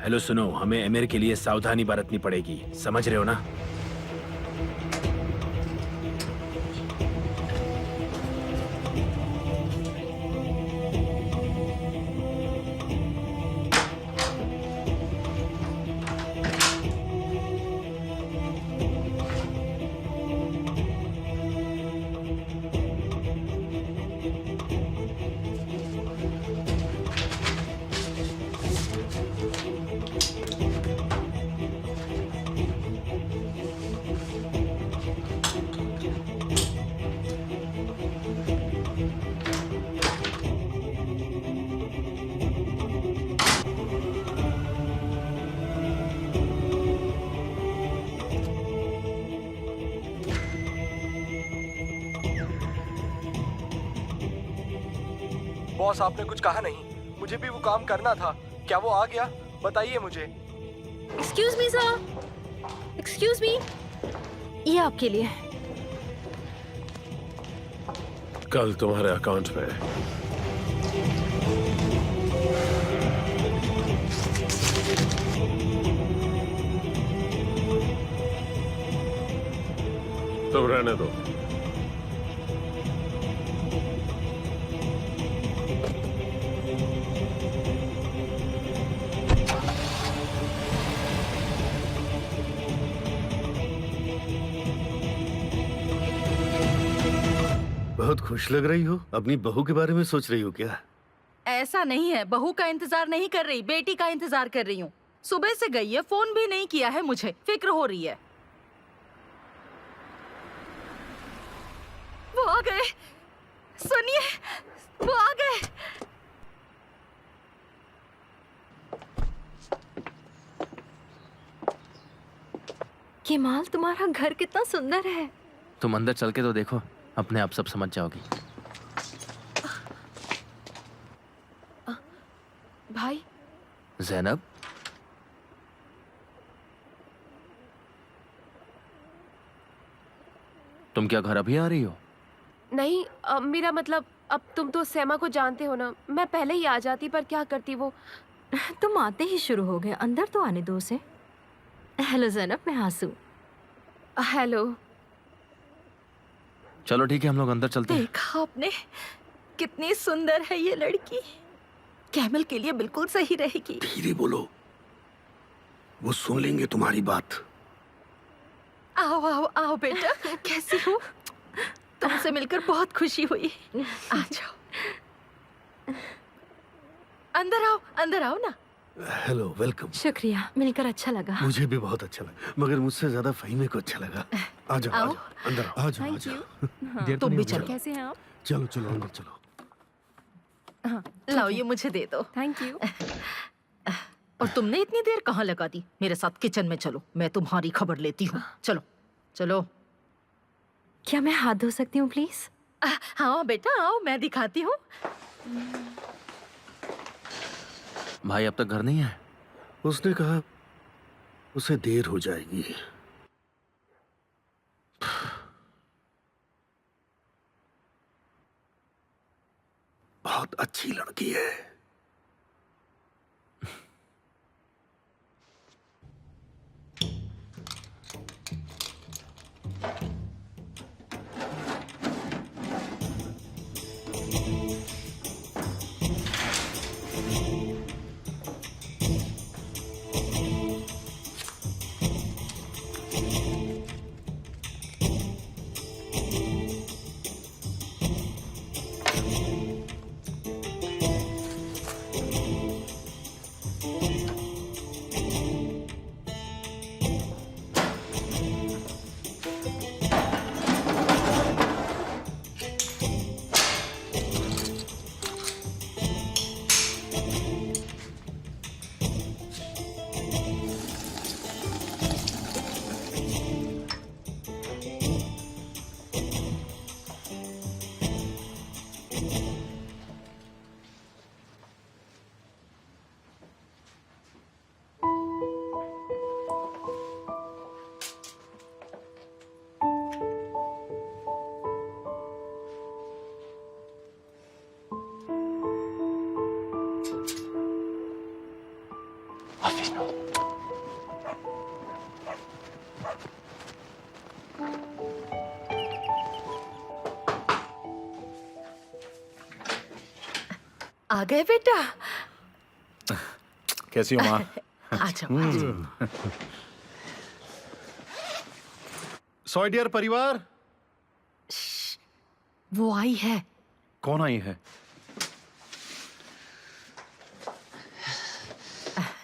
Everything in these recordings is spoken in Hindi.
हेलो सुनो, हमें एमिर के लिए सावधानी बरतनी पड़ेगी, समझ रहे हो ना? बॉस, आपने कुछ कहा नहीं। मुझे भी वो काम करना था। क्या वो आ गया? बताइए मुझे। Excuse me sir, excuse me, ये आपके लिए। कल तुम्हारे अकाउंट में तुम रहने दो। बहुत खुश लग रही हो। अपनी बहू के बारे में सोच रही हो क्या? ऐसा नहीं है, बहू का इंतजार नहीं कर रही, बेटी का इंतजार कर रही हूँ। सुबह से गई है, फोन भी नहीं किया है मुझे, फिक्र हो रही है। वो आ गए, सुनिए, वो आ गए। केमाल, तुम्हारा घर कितना सुंदर है। तुम अंदर चल के तो देखो, अपने आप सब समझ जाओगी। भाई, ज़ैनब, तुम क्या घर अभी आ रही हो? नहीं, मेरा मतलब, अब तुम तो सैमा को जानते हो ना। मैं पहले ही आ जाती, पर क्या करती वो। तुम आते ही शुरू हो गए, अंदर तो आने दो उसे। हेलो जैनब, मैं आंसू। हेलो। चलो ठीक है, हम लोग अंदर चलते हैं। देखा आपने, कितनी सुंदर है ये लड़की। कैमल के लिए बिल्कुल सही रहेगी। धीरे बोलो, वो सुन लेंगे तुम्हारी बात। आओ आओ आओ बेटा, कैसी हो? तुमसे मिलकर बहुत खुशी हुई। आ जाओ, अंदर आओ ना। Hello, welcome. शुक्रिया, मिलकर अच्छा लगा। मुझे भी बहुत अच्छा लगा, मगर मुझसे ज्यादा फहीमे को अच्छा लगा। आ जाओ, आ आओ। जाओ, अंदर आओ, आ जाओ, आ जाओ। तुम भी चलो। कैसे हैं आप? चलो चलो अंदर चलो। लाओ, ये मुझे दे दो। Thank you. और तुमने इतनी देर कहाँ लगा दी? मेरे साथ किचन में चलो, मैं तुम्हारी खबर लेती हूँ। चलो चलो। क्या मैं हाथ धो सकती हूँ प्लीज? हाँ बेटा, आओ, मैं दिखाती हूँ। भाई अब तक घर नहीं है? उसने कहा उसे देर हो जाएगी। बहुत अच्छी लड़की है। आ गए बेटा। कैसी हो माँ? आ जाओ। सॉरी डियर परिवार। वो आई है। कौन आई है?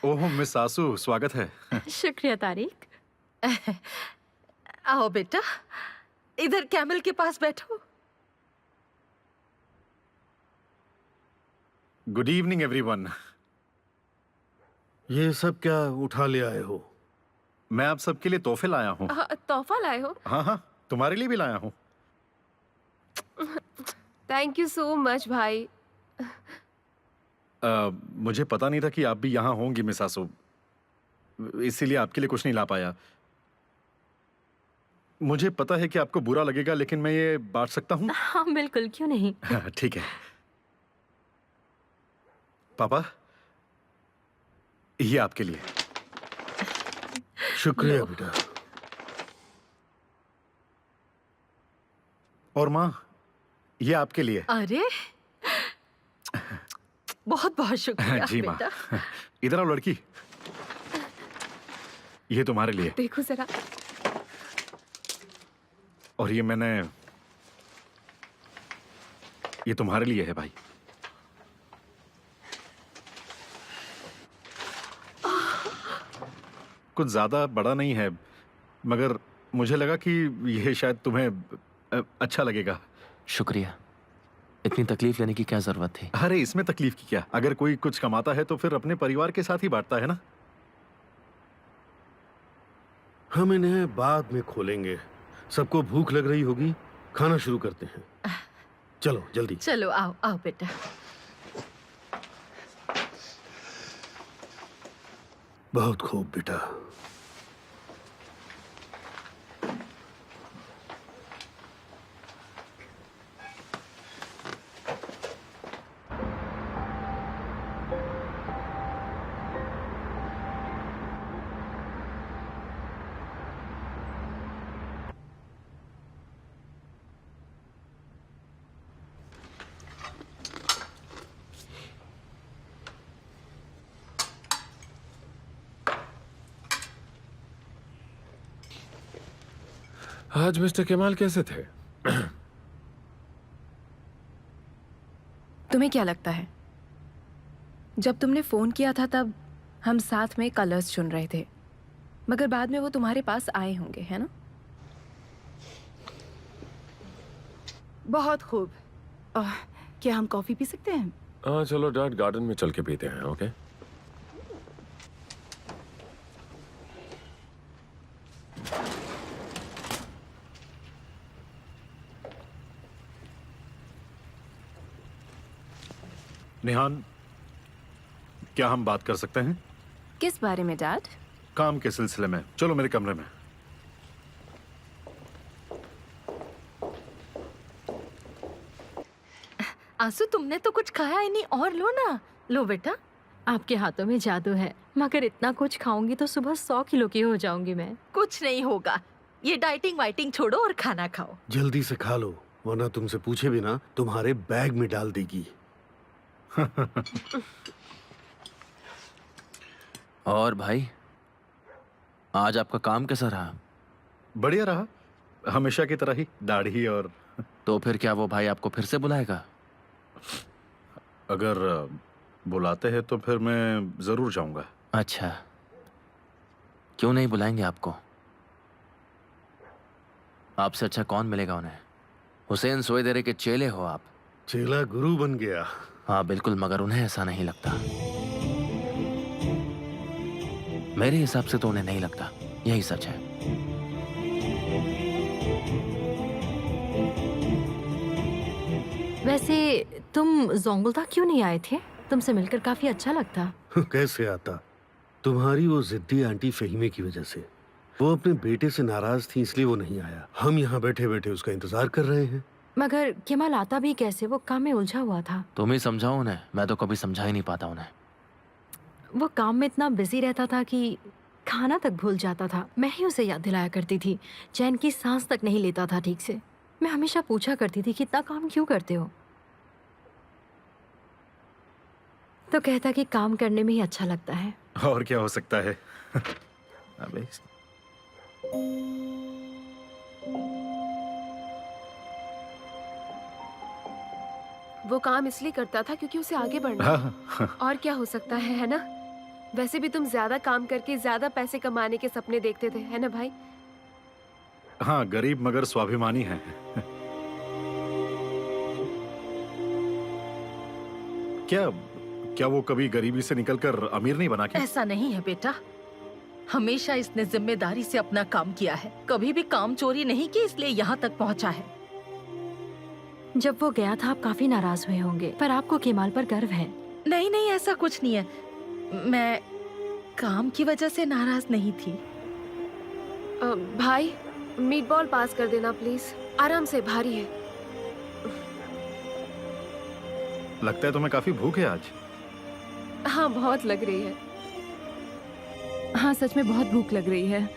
ओह मिस सासू, स्वागत है। शुक्रिया तारिक। आओ बेटा, इधर कैमल के पास बैठो। Good evening everyone. ये सब क्या उठा ले आए हो? मैं आप सबके लिए तोहफे लाया हूँ। तोहफा लाए हो? हाँ हाँ, तुम्हारे लिए भी लाया हूँ। थैंक यू सो मच भाई। मुझे पता नहीं था कि आप भी यहाँ होंगी मिस सासू, इसीलिए आपके लिए कुछ नहीं ला पाया। मुझे पता है कि आपको बुरा लगेगा, लेकिन मैं ये बांट सकता हूँ? हाँ बिल्कुल, क्यों नहीं। ठीक है। पापा, ये आपके लिए। शुक्रिया बेटा। और माँ, ये आपके लिए। अरे बहुत बहुत शुक्रिया जी माँ। बेटा। इधर आओ लड़की, ये तुम्हारे लिए। देखो जरा। और ये तुम्हारे लिए है भाई। कुछ ज्यादा बड़ा नहीं है, मगर मुझे लगा कि ये शायद तुम्हें अच्छा लगेगा। शुक्रिया। इतनी तकलीफ लेने की क्या जरूरत थी? अरे इसमें तकलीफ की क्या? अगर कोई कुछ कमाता है तो फिर अपने परिवार के साथ ही बांटता है ना। हम इन्हें बाद में खोलेंगे। सबको भूख लग रही होगी, खाना शुरू करते हैं। चलो जल्दी। चलो आओ आओ बेटा। बहुत खूब बेटा। आज मिस्टर केमाल कैसे थे? तुम्हें क्या लगता है, जब तुमने फोन किया था तब हम साथ में कलर्स चुन रहे थे, मगर बाद में वो तुम्हारे पास आए होंगे, है ना? बहुत खूब। क्या हम कॉफी पी सकते हैं? हाँ चलो डैड, गार्डन में चल के पीते हैं। ओके। निहान, क्या हम बात कर सकते हैं? किस बारे में डैड? काम के सिलसिले में। चलो मेरे कमरे में। आंसू, तुमने तो कुछ खाया ही नहीं, और लो ना। लो बेटा। आपके हाथों में जादू है, मगर इतना कुछ खाऊंगी तो सुबह 100 किलो की हो जाऊंगी मैं। कुछ नहीं होगा, ये डाइटिंग वाइटिंग छोड़ो और खाना खाओ। जल्दी से खा लो, वरना तुमसे पूछे बिना तुम्हारे बैग में डाल देगी। और भाई, आज आपका काम कैसा रहा? बढ़िया रहा, हमेशा की तरह ही। दाढ़ी और तो फिर क्या वो भाई आपको फिर से बुलाएगा? अगर बुलाते हैं तो फिर मैं जरूर जाऊंगा। अच्छा, क्यों नहीं बुलाएंगे आपको? आपसे अच्छा कौन मिलेगा उन्हें? हुसैन सोएदेरे के चेले हो आप। चेला गुरु बन गया। हाँ बिल्कुल, मगर उन्हें ऐसा नहीं लगता। मेरे हिसाब से तो उन्हें नहीं लगता, यही सच है। वैसे तुम जोंगुल्ता क्यों नहीं आए थे? तुमसे मिलकर काफी अच्छा लगता। कैसे आता? तुम्हारी वो जिद्दी आंटी फहीमे की वजह से। वो अपने बेटे से नाराज थी, इसलिए वो नहीं आया। हम यहाँ बैठे बैठे उसका इंतजार कर रहे हैं। मगर केमाल आता भी कैसे? वो काम में उलझा हुआ था। तुम ही समझाओ उन्हें, मैं तो कभी समझा ही नहीं पाता उन्हें। वो काम में इतना बिजी रहता था कि खाना तक भूल जाता था। मैं ही उसे याद दिलाया करती थी। चैन की सांस तक नहीं लेता था ठीक से। मैं हमेशा पूछा करती थी कि इतना काम क्यों करते हो, तो कहता कि काम करने में ही अच्छा लगता है। और क्या हो सकता है। अबे वो काम इसलिए करता था क्योंकि उसे आगे बढ़ना हाँ, है। और क्या हो सकता है ना? वैसे भी तुम ज्यादा काम करके ज्यादा पैसे कमाने के सपने देखते थे, है ना भाई? हाँ, गरीब मगर स्वाभिमानी है। क्या क्या वो कभी गरीबी से निकलकर अमीर नहीं बना क्या? ऐसा नहीं है बेटा, हमेशा इसने जिम्मेदारी से अपना काम किया है, कभी भी काम चोरी नहीं की, इसलिए यहाँ तक पहुँचा है। जब वो गया था आप काफी नाराज हुए होंगे, पर आपको केमाल पर गर्व है। नहीं नहीं, ऐसा कुछ नहीं है। मैं काम की वजह से नाराज नहीं थी। भाई मीट बॉल पास कर देना प्लीज। आराम से, भारी है। लगता है तुम्हें काफी भूख है आज। हाँ बहुत लग रही है। हाँ सच में बहुत भूख लग रही है।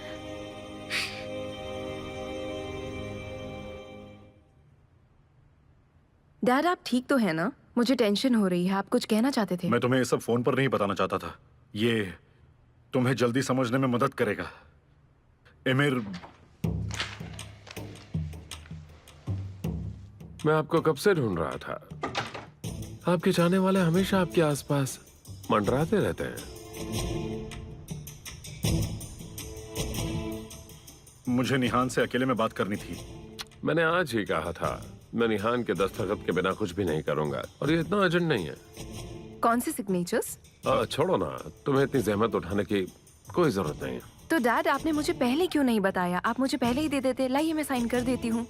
डैड आप ठीक तो है ना? मुझे टेंशन हो रही है। आप कुछ कहना चाहते थे? मैं तुम्हें ये सब फोन पर नहीं बताना चाहता था। ये तुम्हें जल्दी समझने में मदद करेगा। एमिर, मैं आपको कब से ढूंढ रहा था। आपके चाहने वाले हमेशा आपके आसपास मंडराते रहते हैं। मुझे निहान से अकेले में बात करनी थी। मैंने आज ही कहा था, मैं निहान के दस्तखत के बिना कुछ भी नहीं करूंगा, और ये इतना अर्जेंट नहीं है। कौन से सिग्नेचर्स? छोड़ो ना, तुम्हें इतनी जहमत उठाने की कोई जरूरत नहीं है। तो डैड आपने मुझे पहले क्यों नहीं बताया? आप मुझे पहले ही दे देते। लाइए मैं साइन कर देती हूँ।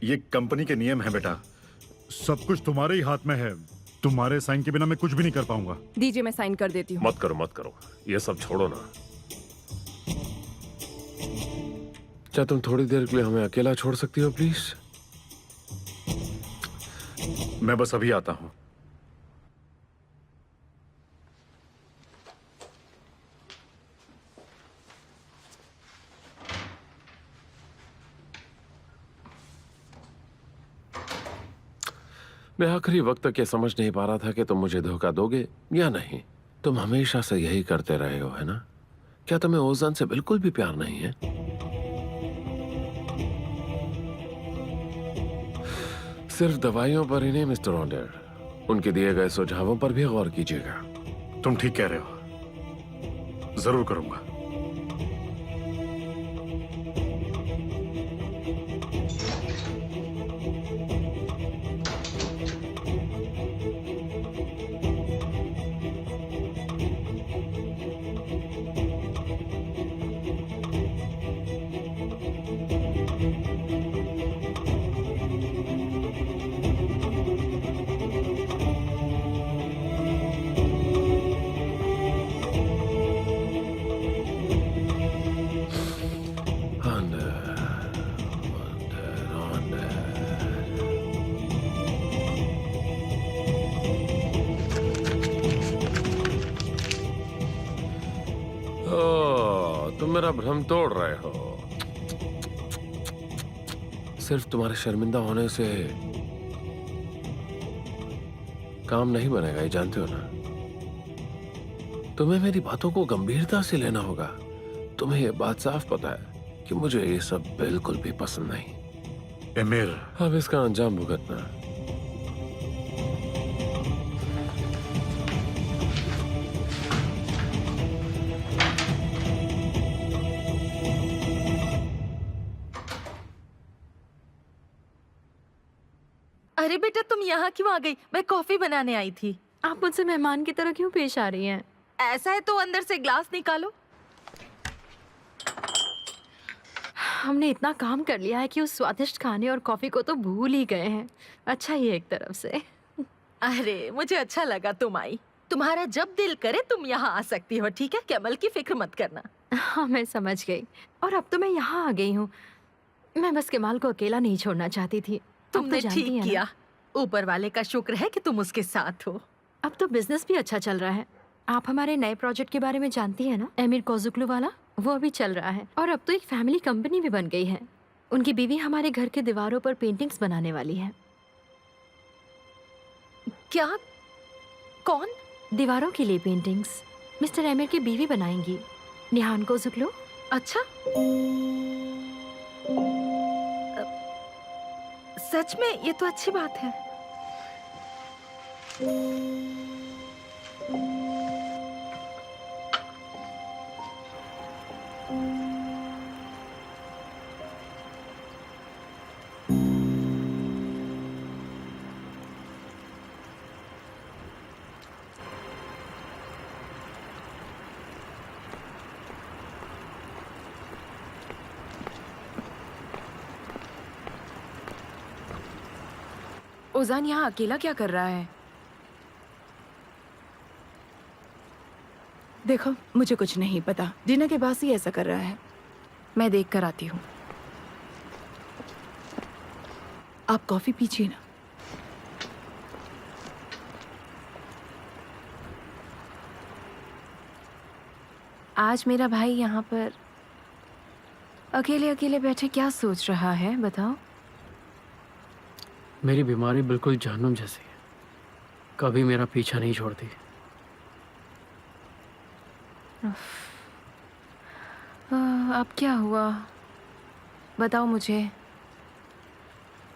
ये कंपनी के नियम है बेटा। सब कुछ तुम्हारे ही हाथ में है। तुम्हारे साइन के बिना मैं कुछ भी नहीं कर पाऊंगा। दीजिए मैं साइन कर देती हूँ। मत करो मत करो, ये सब छोड़ो ना। क्या तुम थोड़ी देर के लिए हमें अकेला छोड़ सकती हो प्लीज? मैं बस अभी आता हूँ। मैं आखिरी वक्त तक ये समझ नहीं पा रहा था कि तुम मुझे धोखा दोगे या नहीं। तुम हमेशा से यही करते रहे हो, है ना? क्या तुम्हें ओजन से बिल्कुल भी प्यार नहीं है? सिर्फ दवाइयों पर ही नहीं मिस्टर ऑन्डर, उनके दिए गए सुझावों पर भी गौर कीजिएगा। तुम ठीक कह रहे हो, जरूर करूंगा। तुम मेरा भ्रम तोड़ रहे हो। सिर्फ तुम्हारे शर्मिंदा होने से काम नहीं बनेगा, ये जानते हो ना? तुम्हें मेरी बातों को गंभीरता से लेना होगा। तुम्हें ये बात साफ पता है कि मुझे ये सब बिल्कुल भी पसंद नहीं। एमिर, अब इसका अंजाम भुगतना। अरे बेटा तुम यहाँ क्यों आ गई? मैं कॉफी बनाने आई थी। आप मुझसे मेहमान की तरह क्यों पेश आ रही हैं? ऐसा है तो अंदर से ग्लास निकालो। हमने इतना काम कर लिया है कि उस स्वादिष्ट खाने और कॉफी को तो भूल ही गए हैं। अच्छा ही है एक तरफ से। अरे मुझे अच्छा लगा तुम आई। तुम्हारा जब दिल करे तुम यहाँ आ सकती हो, ठीक है? कैमल की फिक्र मत करना। हाँ मैं समझ गई, और अब तो मैं यहाँ आ गई हूँ। मैं बस केमाल को अकेला नहीं छोड़ना चाहती थी। तुमने जानती ठीक है ना? किया। ऊपर वाले का शुक्र है कि तुम उसके साथ हो। अब तो बिजनेस भी अच्छा चल रहा है। आप हमारे नए प्रोजेक्ट के बारे में जानती हैं ना, एमिर कोजुक्लू वाला? वो अभी चल रहा है और अब तो एक फैमिली कंपनी भी बन गई है। उनकी बीवी हमारे घर के दीवारों पर पेंटिंग्स बनाने वाली है। क्या? कौन? दीवारों के लिए पेंटिंग्स मिस्टर एमिर की बीवी बनाएंगी, निहान कोजुक्लू। अच्छा, सच में? ये तो अच्छी बात है। ओजान यहाँ अकेला क्या कर रहा है? देखो, मुझे कुछ नहीं पता। डिनर के बाद ही ऐसा कर रहा है। मैं देख कर आती हूँ। आप कॉफी पीजिए ना। आज मेरा भाई यहाँ पर अकेले अकेले बैठे क्या सोच रहा है, बताओ? मेरी बीमारी बिल्कुल जहन्नुम जैसी है, कभी मेरा पीछा नहीं छोड़ती। अब क्या हुआ, बताओ मुझे।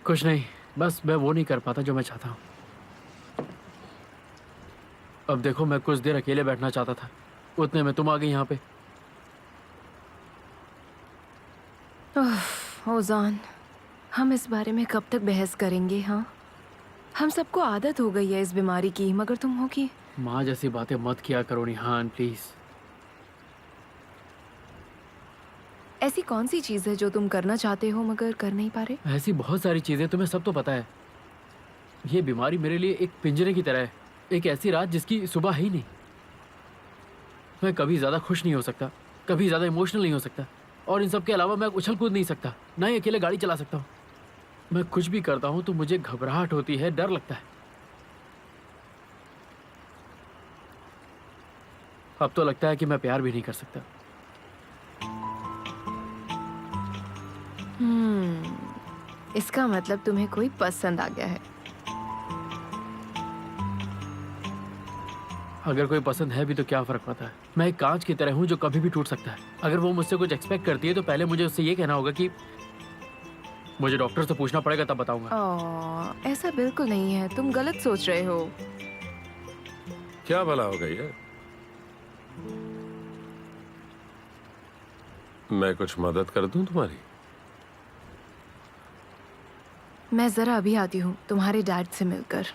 कुछ नहीं, बस मैं वो नहीं कर पाता जो मैं चाहता हूँ। अब देखो, मैं कुछ देर अकेले बैठना चाहता था, उतने में तुम आ गई यहाँ पे। ओजान, हम इस बारे में कब तक बहस करेंगे? हाँ, हम सबको आदत हो गई है इस बीमारी की, मगर तुम हो कि माँ जैसी बातें मत किया करो निहान, प्लीज। ऐसी कौन सी चीज है जो तुम करना चाहते हो मगर कर नहीं पा रहे? ऐसी बहुत सारी चीजें, तुम्हें सब तो पता है। ये बीमारी मेरे लिए एक पिंजरे की तरह है, एक ऐसी रात जिसकी सुबह है ही नहीं। मैं कभी ज्यादा खुश नहीं हो सकता, कभी ज्यादा इमोशनल नहीं हो सकता, और इन सब के अलावा मैं उछल कूद नहीं सकता, ना ही अकेले गाड़ी चला सकता हूँ। मैं कुछ भी करता हूँ तो मुझे घबराहट होती है, डर लगता है। अब तो लगता है कि मैं प्यार भी नहीं कर सकता। इसका मतलब तुम्हें कोई पसंद आ गया है। अगर कोई पसंद है भी तो क्या फर्क पड़ता है? मैं एक कांच की तरह हूँ जो कभी भी टूट सकता है। अगर वो मुझसे कुछ एक्सपेक्ट करती है तो पहले मुझे उससे ये कहना होगा कि मुझे डॉक्टर से पूछना पड़ेगा, तब बताऊंगा। ऐसा बिल्कुल नहीं है, तुम गलत सोच रहे हो। क्या भला हो गई है? मैं कुछ मदद कर दूं तुम्हारी? मैं जरा अभी आती हूँ तुम्हारे डैड से मिलकर।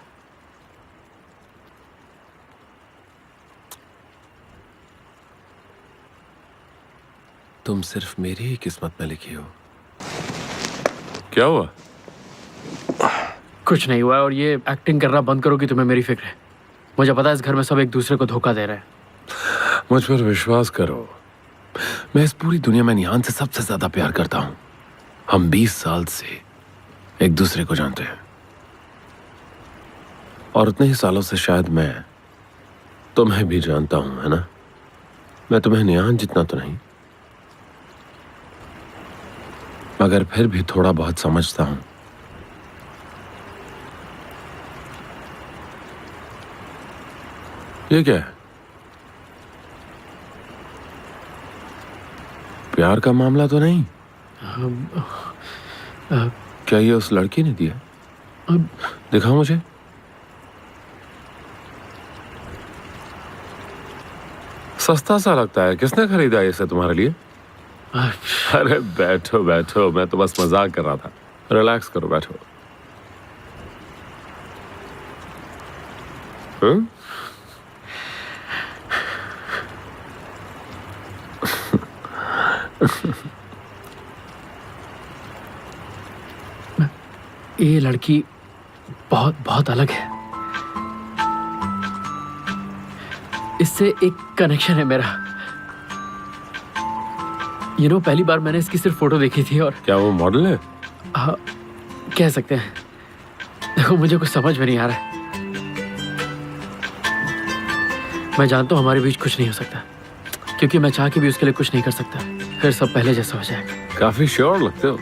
तुम सिर्फ मेरी ही किस्मत में लिखी हो। क्या हुआ? कुछ नहीं हुआ, और ये एक्टिंग करना बंद करो कि तुम्हें मेरी फिक्र है। मुझे पता है इस घर में सब एक दूसरे को धोखा दे रहे हैं। मुझ पर विश्वास करो, मैं इस पूरी दुनिया में निहान से सबसे ज्यादा प्यार करता हूं। हम 20 साल से एक दूसरे को जानते हैं, और उतने ही सालों से शायद मैं तुम्हें भी जानता हूं, है ना? मैं तुम्हें निहान जितना तो नहीं, मगर फिर भी थोड़ा बहुत समझता हूं। ये क्या है? प्यार का मामला तो नहीं? क्या ये उस लड़की ने दिया? दिखाओ मुझे। सस्ता सा लगता है, किसने खरीदा इसे तुम्हारे लिए? अरे बैठो बैठो, मैं तो बस मजाक कर रहा था। रिलैक्स करो, बैठो। ये लड़की बहुत बहुत अलग है। इससे एक कनेक्शन है मेरा। पहली बार मैंने इसकी सिर्फ फोटो देखी थी। और क्या वो मॉडल है? हाँ, कह सकते हैं। देखो, मुझे कुछ समझ में नहीं आ रहा है। मैं जानता हूँ हमारे बीच कुछ नहीं हो सकता, क्योंकि मैं चाह के भी उसके लिए कुछ नहीं कर सकता। फिर सब पहले जैसा हो जाएगा। काफी श्योर लगते हो।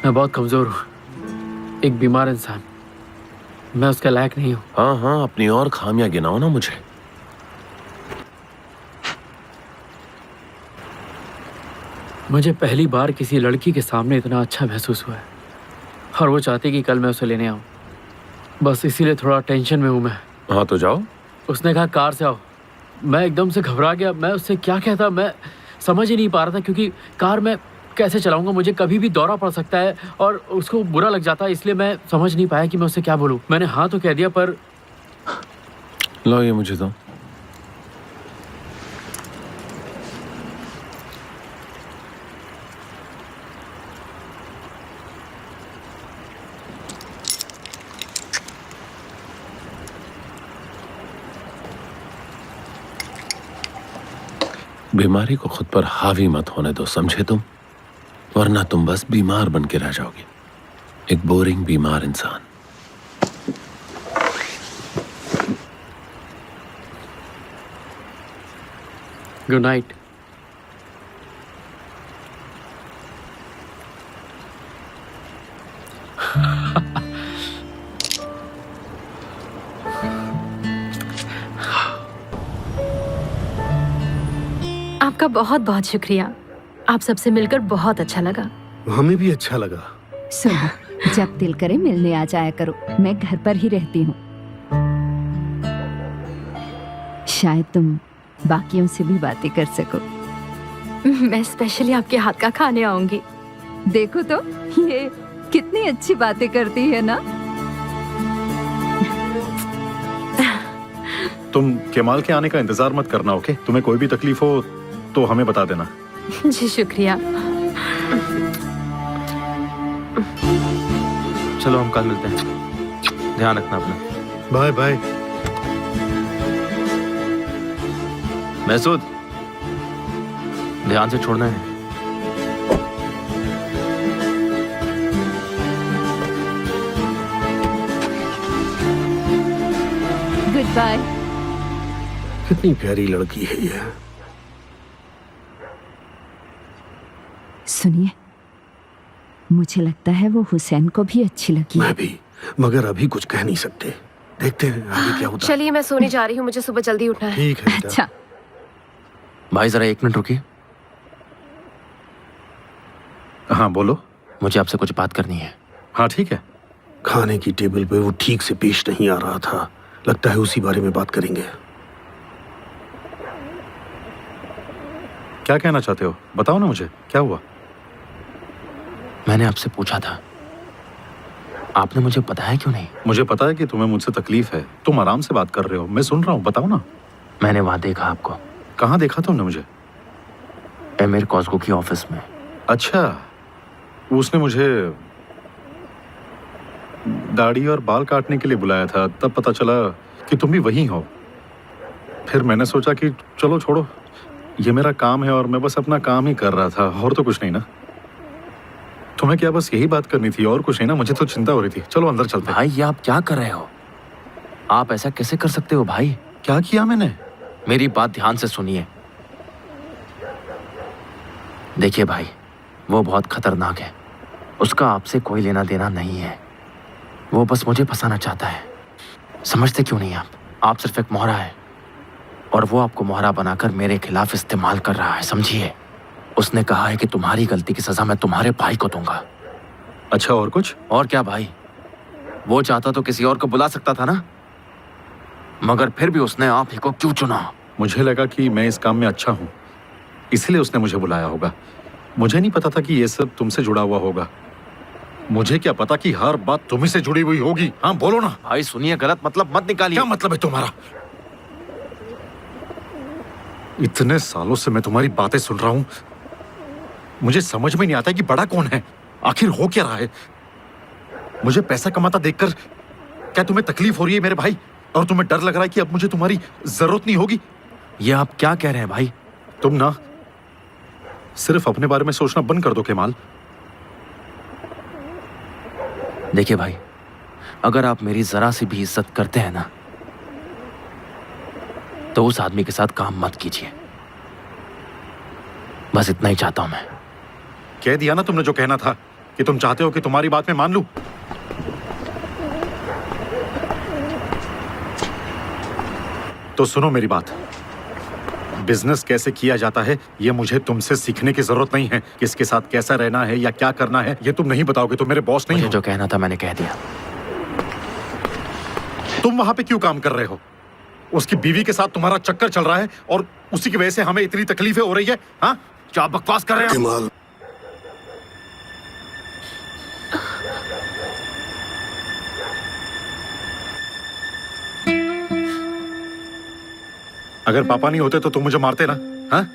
मैं बहुत कमजोर हूँ, एक बीमार इंसान। मैं उसका लायक नहीं हूँ। हाँ हाँ, अपनी और खामियां गिनाओ ना मुझे। मुझे पहली बार किसी लड़की के सामने इतना अच्छा महसूस हुआ है, और वो चाहती कि कल मैं उसे लेने आऊँ। बस इसीलिए थोड़ा टेंशन में हूँ मैं। हाँ तो जाओ। उसने कहा कार से आओ। मैं एकदम से घबरा गया। मैं उससे क्या कहता, मैं समझ ही नहीं पा रहा था, क्योंकि कार में कैसे चलाऊंगा, मुझे कभी भी दौरा पड़ सकता है और उसको बुरा लग जाता है, इसलिए मैं समझ नहीं पाया कि मैं उससे क्या बोलूं। मैंने हाँ तो कह दिया, पर लो ये मुझे दो। बीमारी को खुद पर हावी मत होने दो, समझे तुम? वरना तुम बस बीमार बन के रह जाओगे, एक बोरिंग बीमार इंसान। Good night. आपका बहुत बहुत शुक्रिया। आप सबसे मिलकर बहुत अच्छा लगा। हमें भी अच्छा लगा। सुनो, जब दिल करे मिलने आ जाया करो, मैं घर पर ही रहती हूँ। शायद तुम बाकियों से भी बातें कर सको। मैं स्पेशली आपके हाथ का खाने आऊंगी। देखो तो, ये कितनी अच्छी बातें करती है ना। तुम केमाल के आने का इंतजार मत करना, ओके? तुम्हें कोई भी तकलीफ हो तो हमें बता देना। जी शुक्रिया। चलो हम कल मिलते हैं। ध्यान रखना अपना। Bye bye. महसूद, ध्यान से छोड़ना है। Good bye. कितनी प्यारी लड़की है ये। सुनिए, मुझे लगता है वो हुसैन को भी अच्छी लगी। मैं भी, मगर अभी कुछ कह नहीं सकते। देखते हैं आगे क्या होता है। चलिए मैं सोने जा रही हूँ, मुझे सुबह जल्दी उठना है। ठीक है। अच्छा। भाई जरा 1 मिनट रुकिए। हाँ बोलो। मुझे आपसे कुछ बात करनी है। हाँ ठीक है। खाने की टेबल पे वो ठीक से पेश नहीं आ रहा था, लगता है उसी बारे में बात करेंगे। क्या कहना चाहते हो, बताओ ना मुझे, क्या हुआ? मैंने आपसे पूछा था, आपने मुझे बताया क्यों नहीं? मुझे पता है कि तुम्हें मुझसे तकलीफ है, तुम आराम से बात कर रहे हो, मैं सुन रहा हूँ, बताओ ना। मैंने वहां देखा आपको। कहाँ देखा तुमने मुझे? एमिर कॉस्को की ऑफिस में। अच्छा, उसने मुझे दाढ़ी और बाल काटने के लिए बुलाया था, तब पता चला कि तुम भी वही हो। फिर मैंने सोचा कि चलो छोड़ो, ये मेरा काम है और मैं बस अपना काम ही कर रहा था, और तो कुछ नहीं ना। तुम्हें क्या बस यही बात करनी थी और कुछ नहीं ना? मुझे तो चिंता हो रही थी। चलो अंदर चलते हैं। भाई ये आप क्या कर रहे हो? आप ऐसा कैसे कर सकते हो भाई? क्या किया मैंने? मेरी बात ध्यान से सुनिए। देखिए भाई, वो बहुत खतरनाक है, उसका आपसे कोई लेना देना नहीं है। वो बस मुझे फंसाना चाहता है। समझते क्यों नहीं आप? आप सिर्फ एक मोहरा है और वो आपको मोहरा बनाकर मेरे खिलाफ इस्तेमाल कर रहा है, समझिए। उसने कहा है कि तुम्हारी गलती की सजा मैं तुम्हारे भाई को दूंगा। अच्छा, और कुछ? और क्या भाई, वो चाहता तो किसी और को बुला सकता था ना, मगर फिर भी उसने आप ही को क्यों चुना? मुझे लगा कि मैं इस काम में अच्छा हूँ, इसलिए उसने मुझे बुलाया होगा। मुझे नहीं पता था कि ये सब तुमसे जुड़ा हुआ होगा। मुझे क्या पता कि हर बात तुम्ही से जुड़ी हुई होगी। हाँ बोलो ना। भाई सुनिए, गलत मतलब मत निकालिए। क्या मतलब है तुम्हारा? इतने सालों से मैं तुम्हारी बातें सुन रहा हूँ, मुझे समझ में नहीं आता कि बड़ा कौन है, आखिर हो क्या रहा है। मुझे पैसा कमाता देखकर क्या तुम्हें तकलीफ हो रही है मेरे भाई? और तुम्हें डर लग रहा है कि अब मुझे तुम्हारी जरूरत नहीं होगी? ये आप क्या कह रहे हैं भाई? तुम ना सिर्फ अपने बारे में सोचना बंद कर दो केमाल। देखिए भाई, अगर आप मेरी जरा सी भी इज्जत करते हैं ना, तो उस आदमी के साथ काम मत कीजिए। बस इतना ही चाहता हूं मैं। कह दिया ना तुमने जो कहना था, कि तुम चाहते हो कि तुम्हारी बात मैं मान लूं। तो सुनो मेरी बात, बिजनेस कैसे किया जाता है ये मुझे तुमसे सीखने की जरूरत नहीं है। किसके साथ कैसा रहना है या क्या करना है ये तुम नहीं बताओगे, तुम मेरे बॉस नहीं हो। जो कहना था मैंने कह दिया। तुम वहां पे क्यों काम कर रहे हो? उसकी बीवी के साथ तुम्हारा चक्कर चल रहा है और उसी की वजह से हमें इतनी तकलीफें हो रही है। हाँ, क्या बकवास कर रहे हो? अगर पापा नहीं होते तो तुम मुझे मारते ना? हाँ,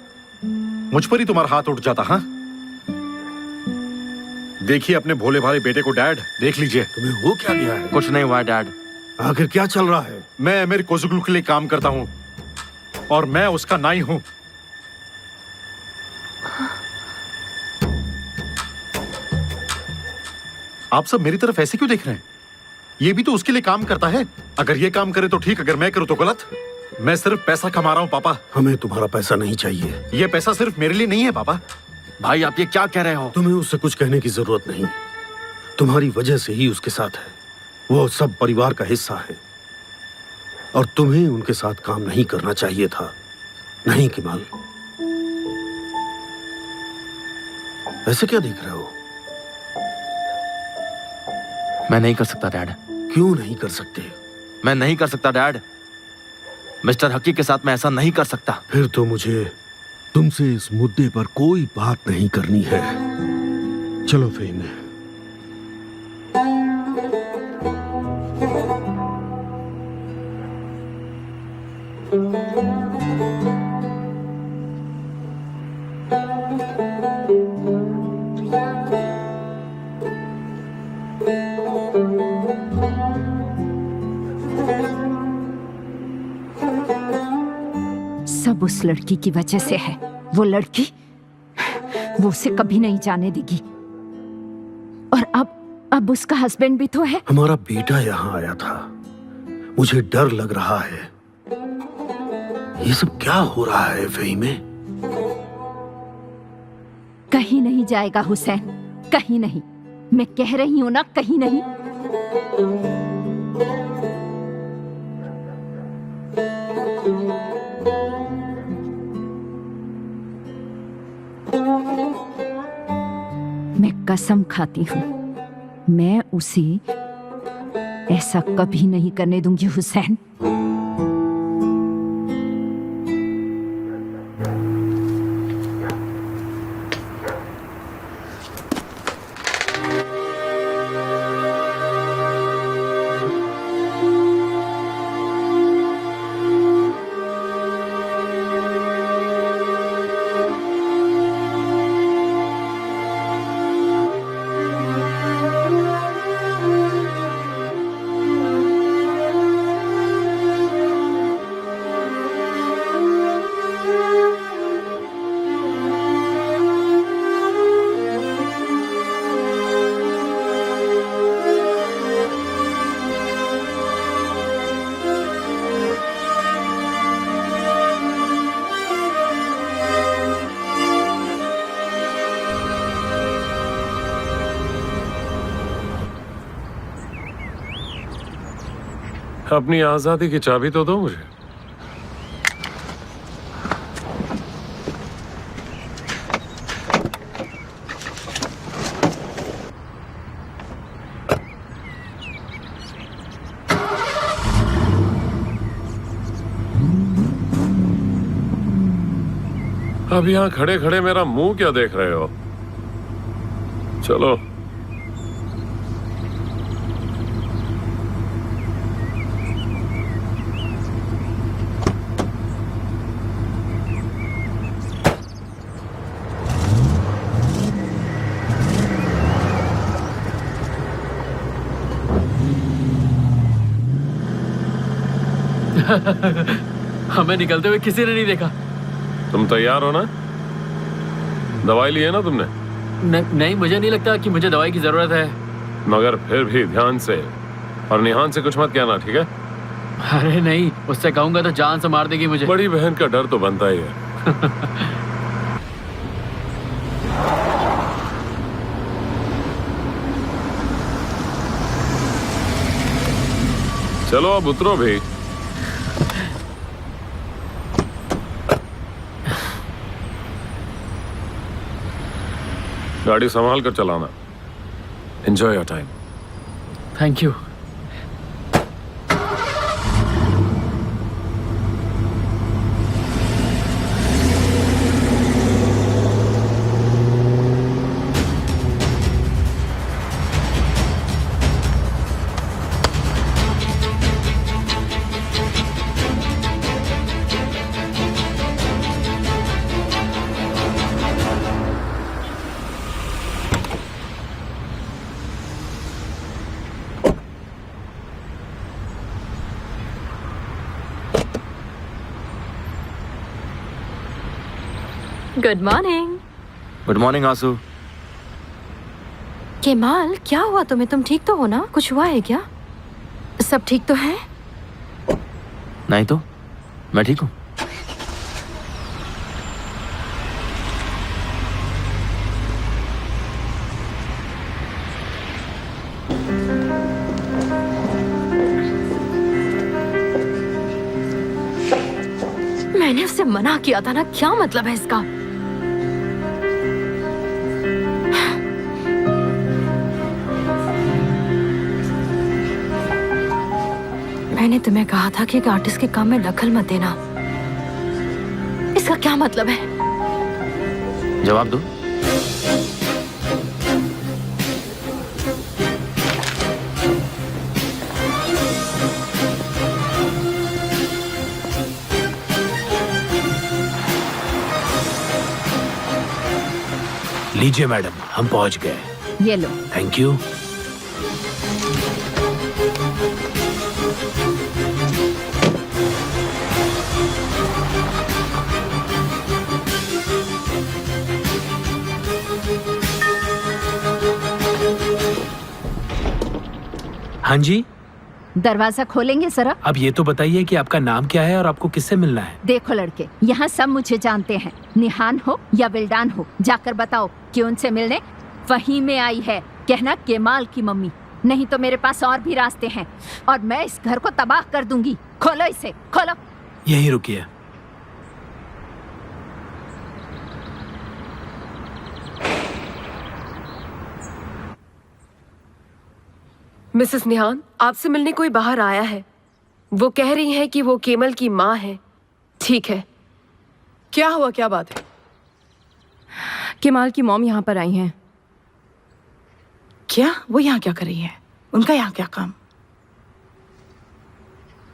मुझ पर ही तुम्हारा हाथ उठ जाता। हाँ, देखिए अपने भोले भाले बेटे को डैड, देख लीजिए। तुम्हें हो क्या गया है? कुछ नहीं हुआ डैड। आखिर क्या चल रहा है? मैं एमिर कोज़ुगलू के लिए काम करता हूं और मैं उसका नाई हूं। आप सब मेरी तरफ ऐसे क्यों देख रहे हैं? ये भी तो उसके लिए काम करता है। अगर ये काम करे तो ठीक, अगर मैं करूं तो गलत। मैं सिर्फ पैसा कमा रहा हूं पापा। हमें तुम्हारा पैसा नहीं चाहिए। ये पैसा सिर्फ मेरे लिए नहीं है पापा। भाई आप ये क्या कह रहे हो? तुम्हें उससे कुछ कहने की जरूरत नहीं। तुम्हारी वजह से ही उसके साथ है। वो सब परिवार का हिस्सा है और तुम्हें उनके साथ काम नहीं करना चाहिए था। नहीं किमाल, ऐसे क्या देख रहे हो? मैं नहीं कर सकता डैड। क्यों नहीं कर सकते? मैं नहीं कर सकता डैड। मिस्टर हकी के साथ मैं ऐसा नहीं कर सकता। फिर तो मुझे तुमसे इस मुद्दे पर कोई बात नहीं करनी है। चलो फ़हीम। सब उस लड़की की वजह से है। वो लड़की, वो उसे कभी नहीं जाने देगी। और अब उसका हस्बैंड भी तो है। हमारा बेटा यहाँ आया था, मुझे डर लग रहा है। ये सब क्या हो रहा है फ़हीमे? कहीं नहीं जाएगा हुसैन, कहीं नहीं। मैं कह रही हूं ना, कहीं नहीं। मैं कसम खाती हूं, मैं उसे ऐसा कभी नहीं करने दूंगी हुसैन। अपनी आजादी की चाबी तो दो मुझे। अब यहां खड़े खड़े मेरा मुंह क्या देख रहे हो? चलो। हमें निकलते हुए किसी ने नहीं देखा। तुम तैयार हो ना? दवाई ली है ना तुमने? नहीं, मुझे नहीं लगता कि मुझे दवाई की जरूरत है। मगर फिर भी ध्यान से और निहान से कुछ मत कहना, ठीक है? अरे नहीं, उससे कहूंगा तो जान से मार देगी मुझे। बड़ी बहन का डर तो बनता ही है। चलो अब उतरो भी। गाड़ी संभाल कर चलाना। Enjoy your time. Thank you. Good morning. Good morning आंसू। केमाल, क्या हुआ तुम्हें? तुम ठीक तो हो ना? कुछ हुआ है क्या? सब ठीक तो है? नहीं तो मैं ठीक हूँ। मैंने उससे मना किया था ना, क्या मतलब है इसका? मैंने तुम्हें कहा था कि एक आर्टिस्ट के काम में दखल मत देना। इसका क्या मतलब है? जवाब दो। लीजिए मैडम, हम पहुंच गए। ये लो। Thank you. हाँ जी, दरवाजा खोलेंगे जरा? अब ये तो बताइए कि आपका नाम क्या है और आपको किससे मिलना है? देखो लड़के, यहाँ सब मुझे जानते हैं। निहान हो या विल्डान हो, जाकर बताओ कि उनसे मिलने वहीं में आई है। कहना केमाल की मम्मी। नहीं तो मेरे पास और भी रास्ते हैं और मैं इस घर को तबाह कर दूंगी। खोलो इसे, खोलो। यहीं रुकिए। मिसेस निहान, आपसे मिलने कोई बाहर आया है। वो कह रही हैं कि वो केमल की माँ है। ठीक है, क्या हुआ? क्या बात है? केमाल की मॉम यहाँ पर आई हैं। क्या? वो यहाँ क्या कर रही है? उनका यहाँ क्या काम?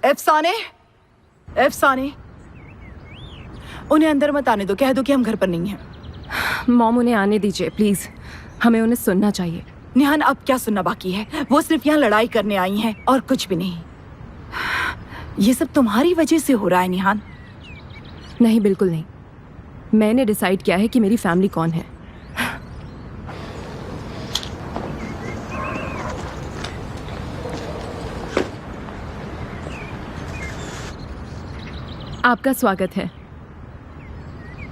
अफसाने, अफसाने, उन्हें अंदर मत आने दो। कह दो कि हम घर पर नहीं हैं। मॉम, उन्हें आने दीजिए प्लीज। हमें उन्हें सुनना चाहिए। निहान, अब क्या सुनना बाकी है? वो सिर्फ यहाँ लड़ाई करने आई हैं और कुछ भी नहीं। ये सब तुम्हारी वजह से हो रहा है निहान। नहीं, बिल्कुल नहीं। मैंने डिसाइड किया है कि मेरी फैमिली कौन है। आपका स्वागत है।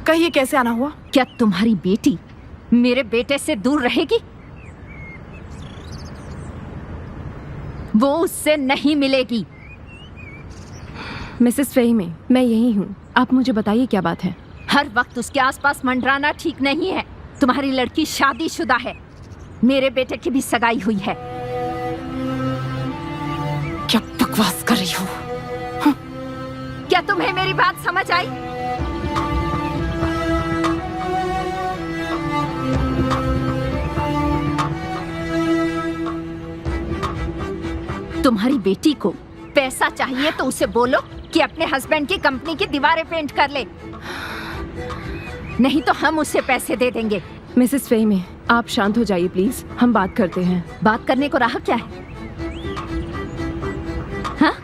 कहिए, कैसे आना हुआ? क्या तुम्हारी बेटी मेरे बेटे से दूर रहेगी? वो उससे नहीं मिलेगी। मिसेस फ़हीमी, मैं यही हूँ। आप मुझे बताइए क्या बात है। हर वक्त उसके आसपास मंडराना ठीक नहीं है। तुम्हारी लड़की शादीशुदा है। मेरे बेटे की भी सगाई हुई है। क्या बकवास कर रही हो? क्या तुम्हें मेरी बात समझ आई? तुम्हारी बेटी को पैसा चाहिए तो उसे बोलो कि अपने हस्बैंड की कंपनी की दीवारें पेंट कर ले, नहीं तो हम उसे पैसे दे देंगे। मिसेस फ़हीमी, आप शांत हो जाइए प्लीज। हम बात करते हैं। बात करने को रहा क्या है? हाँ?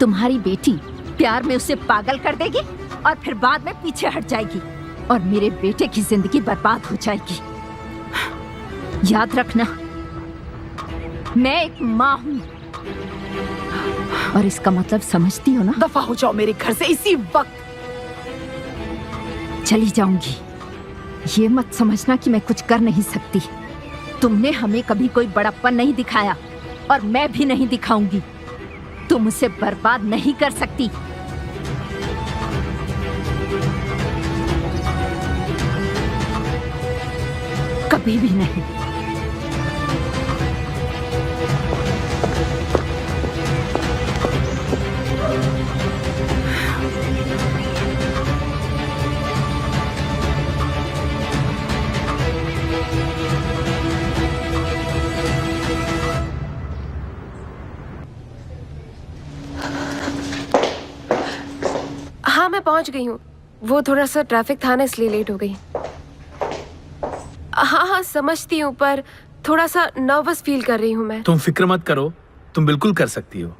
तुम्हारी बेटी प्यार में उसे पागल कर देगी और फिर बाद में पीछे हट जाएगी और मेरे बेटे की जिंदगी बर्बाद हो जाएगी। याद रखना, मैं एक माँ हूँ, और इसका मतलब समझती हो ना? दफा हो जाओ मेरे घर से इसी वक्त। चली जाऊंगी। ये मत समझना कि मैं कुछ कर नहीं सकती। तुमने हमें कभी कोई बड़प्पन नहीं दिखाया और मैं भी नहीं दिखाऊंगी। तुम उसे बर्बाद नहीं कर सकती। कभी भी नहीं। हाँ, मैं पहुंच गई हूँ। वो थोड़ा सा ट्रैफिक था ना, इसलिए लेट हो गई। हाँ हाँ समझती हूँ, पर थोड़ा सा नर्वस फील कर रही हूँ मैं। तुम फिक्र मत करो, तुम बिल्कुल कर सकती हो।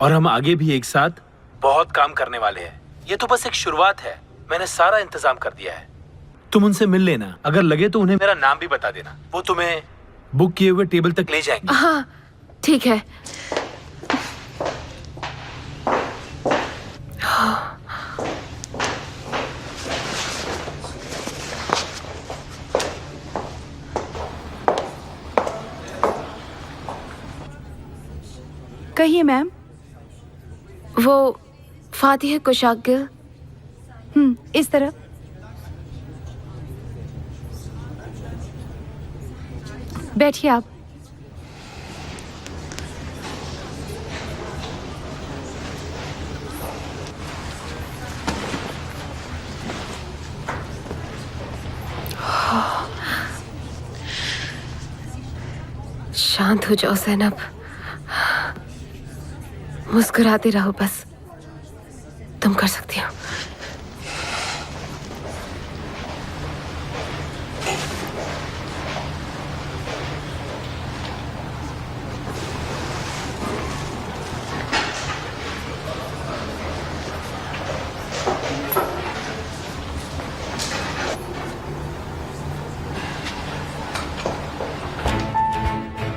और हम आगे भी एक साथ बहुत काम करने वाले हैं। ये तो बस एक शुरुआत है। मैंने सारा इंतजाम कर दिया है। तुम उनसे मिल लेना। अगर लगे तो उन्हें मेरा नाम भी बता देना। वो तुम्हें बुक किए हुए टेबल तक ले जाएंगे। हाँ ठीक है। कहिए मैम। वो फातिह कुशाक गिल। इस तरह। बैठिए आप। शांत हो जाओ ज़ैनब। मुस्कुराते रहो बस। तुम कर सकती हो।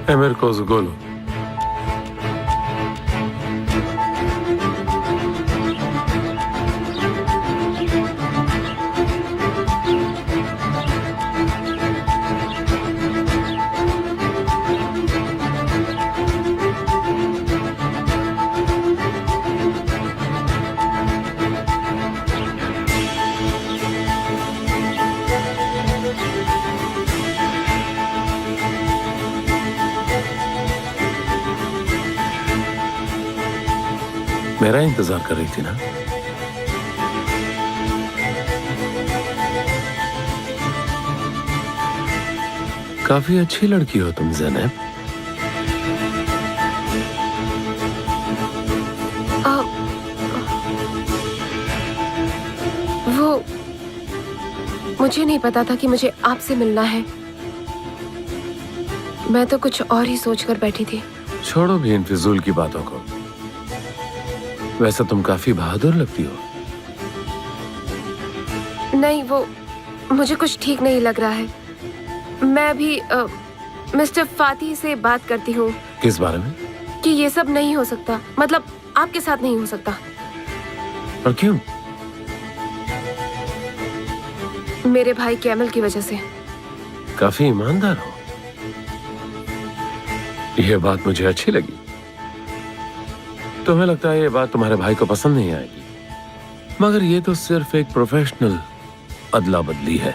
Emir Kozgulu. मेरा इंतजार कर रही थी ना? काफी अच्छी लड़की हो तुम ज़ैनब। वो मुझे नहीं पता था कि मुझे आपसे मिलना है। मैं तो कुछ और ही सोचकर बैठी थी। छोड़ो भी इन फिजूल की बातों को। वैसे तुम काफी बहादुर लगती हो। नहीं, वो मुझे कुछ ठीक नहीं लग रहा है। मैं भी मिस्टर फातिह से बात करती हूँ। किस बारे में? कि ये सब नहीं हो सकता, मतलब आपके साथ नहीं हो सकता। और क्यों? मेरे भाई कैमल की वजह से। काफी ईमानदार हो। यह बात मुझे अच्छी लगी। तुम्हें लगता है ये बात तुम्हारे भाई को पसंद नहीं आएगी, मगर ये तो सिर्फ एक प्रोफेशनल अदला बदली है।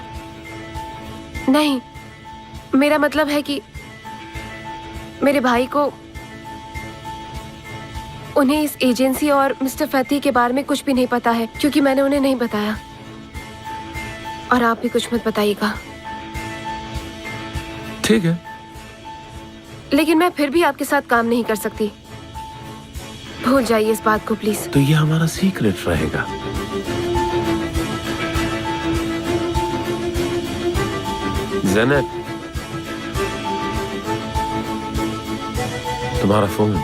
नहीं, मेरा मतलब है कि मेरे भाई को, उन्हें इस एजेंसी और मिस्टर फातिह के बारे में कुछ भी नहीं पता है, क्योंकि मैंने उन्हें नहीं बताया। और आप भी कुछ मत बताइएगा। ठीक है। लेकिन मैं फिर भी आपके साथ काम नहीं कर सकती। भूल जाइए इस बात को प्लीज। तो ये हमारा सीक्रेट रहेगा। ज़ैनब, तुम्हारा फोन।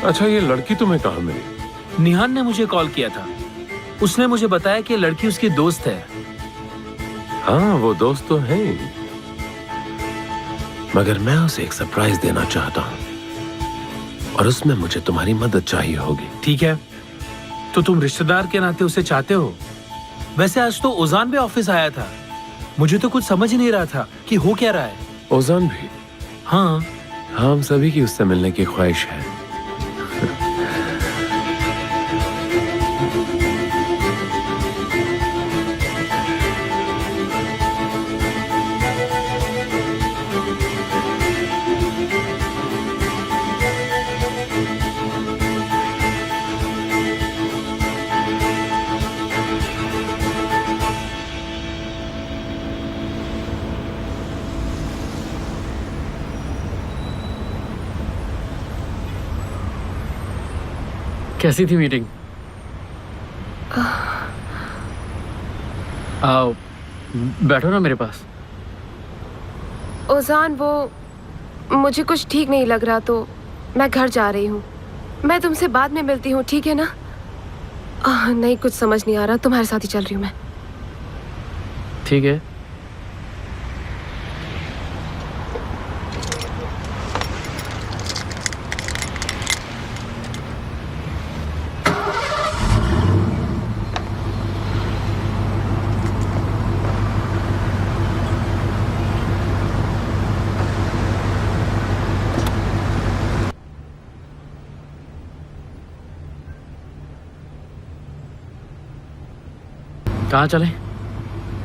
अच्छा, ये लड़की तुम्हें कहाँ मिली? निहान ने मुझे कॉल किया था। उसने मुझे बताया कि लड़की उसकी दोस्त है। हाँ, वो दोस्त तो है, मगर मैं उसे एक सरप्राइज देना चाहता हूँ और उसमें मुझे तुम्हारी मदद चाहिए होगी। ठीक है, तो तुम रिश्तेदार के नाते उसे चाहते हो। वैसे आज तो ओजान भी ऑफिस आया था। मुझे तो कुछ समझ ही नहीं रहा था कि हो क्या रहा है। ओजान भी? हाँ, हम सभी की उससे मिलने की ख्वाहिश है। कैसी थी मीटिंग? आओ, बैठो ना मेरे पास। ओजान, वो मुझे कुछ ठीक नहीं लग रहा, तो मैं घर जा रही हूँ। मैं तुमसे बाद में मिलती हूँ, ठीक है ना? नहीं, कुछ समझ नहीं आ रहा। तुम्हारे साथ ही चल रही हूँ मैं। ठीक है। कहाँ चलें?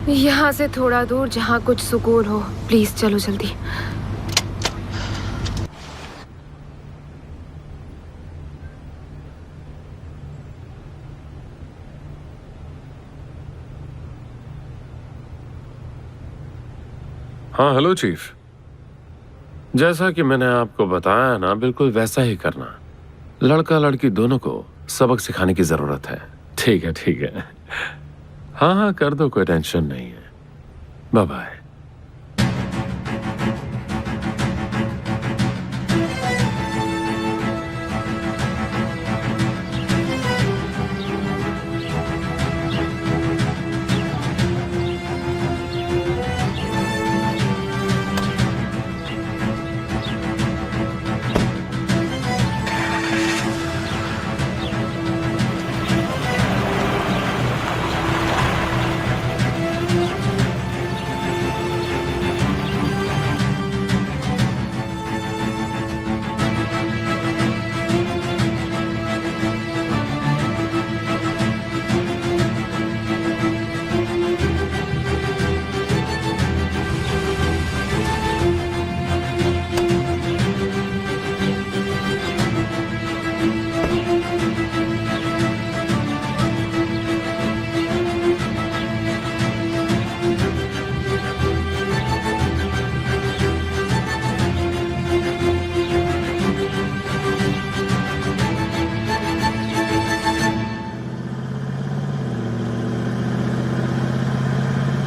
यहाँ से थोड़ा दूर, जहाँ कुछ सुकून हो। प्लीज चलो जल्दी। हाँ, हेलो चीफ। जैसा कि मैंने आपको बताया ना, बिल्कुल वैसा ही करना। लड़का लड़की दोनों को सबक सिखाने की जरूरत है। ठीक है, ठीक है। हाँ हाँ, कर दो, कोई टेंशन नहीं है। Bye bye.